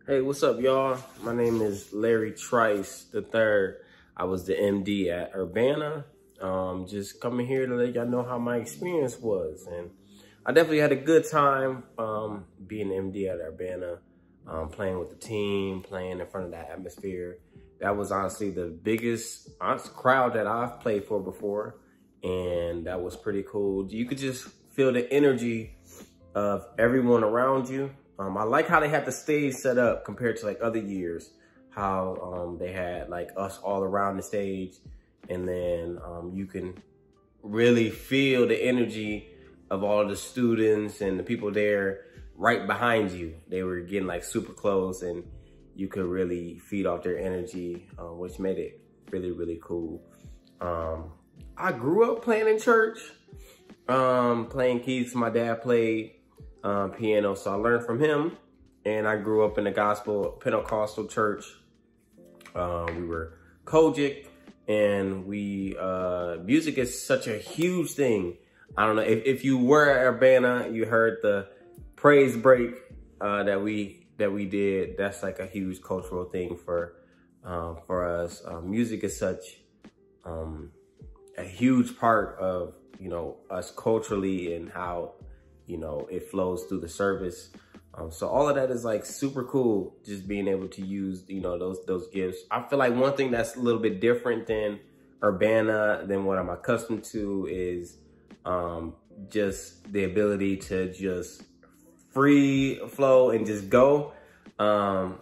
Hey, what's up, y'all? My name is Larry Trice III. I was the MD at Urbana. Just coming here to let y'all know how my experience was. And I definitely had a good time being MD at Urbana, playing with the team, playing in front of that atmosphere. That was honestly the biggest crowd that I've played for before. And that was pretty cool. You could just feel the energy of everyone around you. I like how they had the stage set up compared to like other years, how they had like us all around the stage, and then you can really feel the energy of all the students and the people there right behind you. They were getting like super close, and you could really feed off their energy, which made it really, really cool. I grew up playing in church, playing keys. My dad played piano, so I learned from him, and I grew up in the gospel Pentecostal church. We were Kojic, and music is such a huge thing. I don't know if you were at Urbana, you heard the praise break that we did. That's like a huge cultural thing for us. Music is such a huge part of us culturally and how it flows through the service. So all of that is like super cool, just being able to use, those gifts. I feel like one thing that's a little bit different than Urbana, than what I'm accustomed to, is just the ability to just free flow and just go. I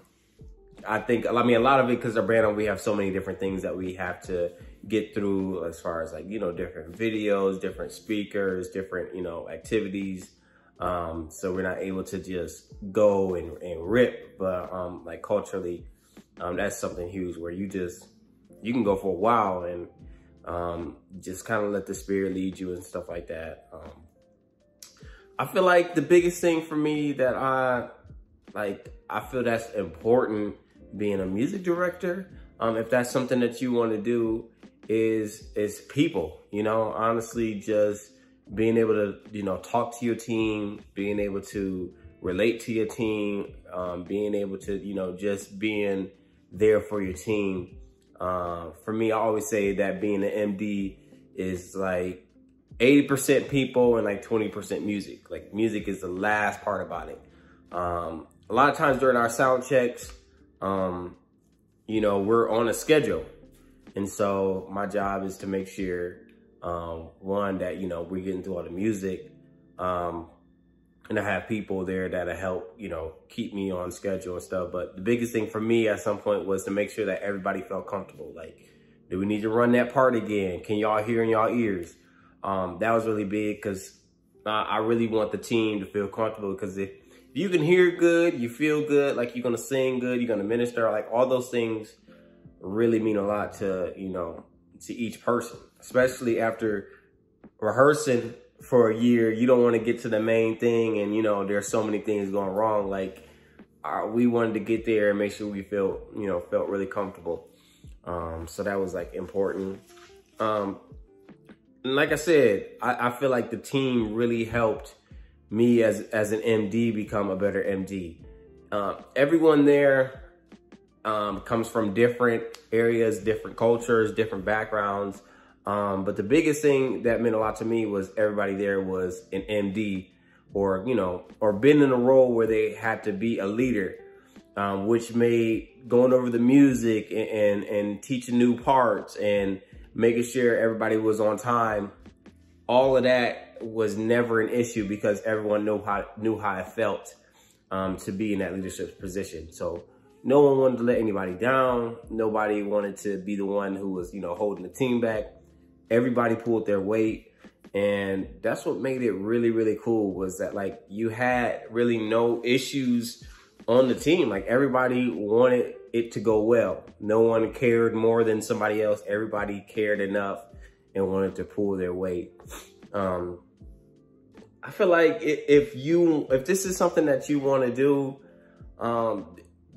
mean, a lot of it, because Urbana, we have so many different things that we have to get through as far as like, different videos, different speakers, different, activities. So we're not able to just go and rip, but like culturally, that's something huge where you can go for a while and just kind of let the Spirit lead you and stuff like that. I feel like the biggest thing for me that I feel that's important being a music director, if that's something that you want to do, is people, honestly, just being able to, talk to your team, being able to relate to your team, being able to, just being there for your team. For me, I always say that being an MD is like 80% people and like 20% music. Like music is the last part about it. A lot of times during our sound checks, we're on a schedule. And so my job is to make sure, one, that, we're getting through all the music, and I have people there that'll help, keep me on schedule and stuff. But the biggest thing for me at some point was to make sure that everybody felt comfortable. Like, do we need to run that part again? Can y'all hear in y'all ears? That was really big, because I really want the team to feel comfortable, because if you can hear good, you feel good, like you're going to sing good, you're going to minister, like all those things really mean a lot to, to each person, especially after rehearsing for a year. You don't want to get to the main thing, and there's so many things going wrong. Like we wanted to get there and make sure we felt really comfortable. So that was like important. And like I said, I feel like the team really helped me as an MD become a better MD. Everyone there comes from different areas, different cultures, different backgrounds. But the biggest thing that meant a lot to me was everybody there was an MD, or been in a role where they had to be a leader, which made going over the music and teaching new parts and making sure everybody was on time. All of that was never an issue, because everyone knew how it felt to be in that leadership position. So no one wanted to let anybody down. Nobody wanted to be the one who was, holding the team back. Everybody pulled their weight. And that's what made it really, really cool, was that like you had really no issues on the team. Like everybody wanted it to go well. No one cared more than somebody else. Everybody cared enough and wanted to pull their weight. I feel like if this is something that you want to do,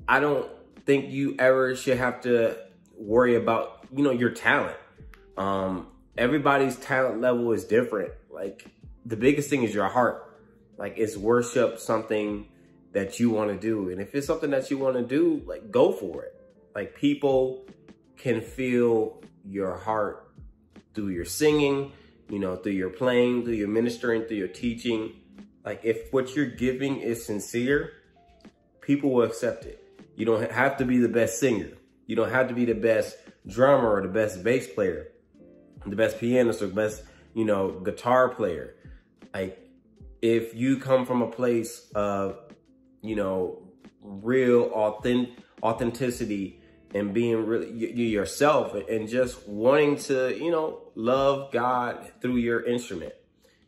I don't think you ever should have to worry about, your talent. Everybody's talent level is different. Like the biggest thing is your heart. Like, is worship something that you want to do. And if it's something that you want to do, like, go for it. Like, people can feel your heart through your singing, you know, through your playing, through your ministering, through your teaching. Like, if what you're giving is sincere, people will accept it. You don't have to be the best singer. You don't have to be the best drummer or the best bass player, the best pianist or best, you know, guitar player. Like, if you come from a place of, you know, real authenticity and being really yourself and just wanting to, you know, love God through your instrument,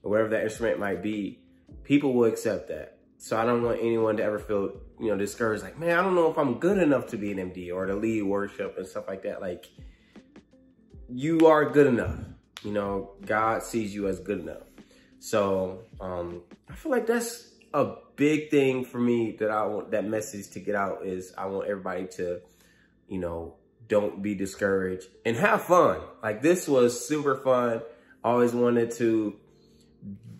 whatever that instrument might be, people will accept that. So I don't want anyone to ever feel, you know, discouraged. Like, man, I don't know if I'm good enough to be an MD or to lead worship and stuff like that. Like, you are good enough. You know, God sees you as good enough. So I feel like that's a big thing for me that I want that message to get out is I want everybody to, you know, don't be discouraged and have fun. Like, this was super fun. I always wanted to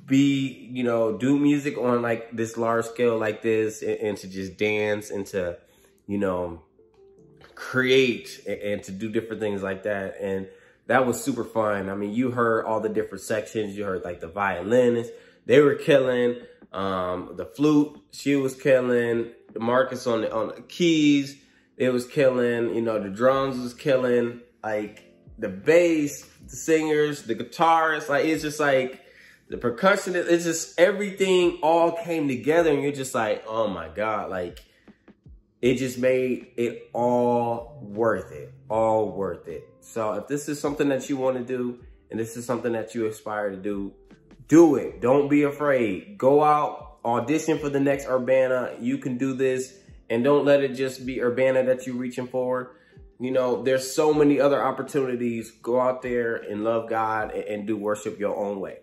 be, you know, do music on like this large scale like this and to just dance and to, you know, create and to do different things like that. And that was super fun. I mean, you heard all the different sections. You heard like the violinists, they were killing. The flute, she was killing. Marcus on the keys, it was killing. You know, the drums was killing. Like, the bass, the singers, the guitarists. Like, it's just like the percussion. It's just everything all came together, and you're just like, oh my God! Like, it just made it all worth it. All worth it. So if this is something that you want to do, and this is something that you aspire to do, do it. Don't be afraid. Go out, audition for the next Urbana. You can do this, and don't let it just be Urbana that you're reaching for. You know, there's so many other opportunities. Go out there and love God and do worship your own way.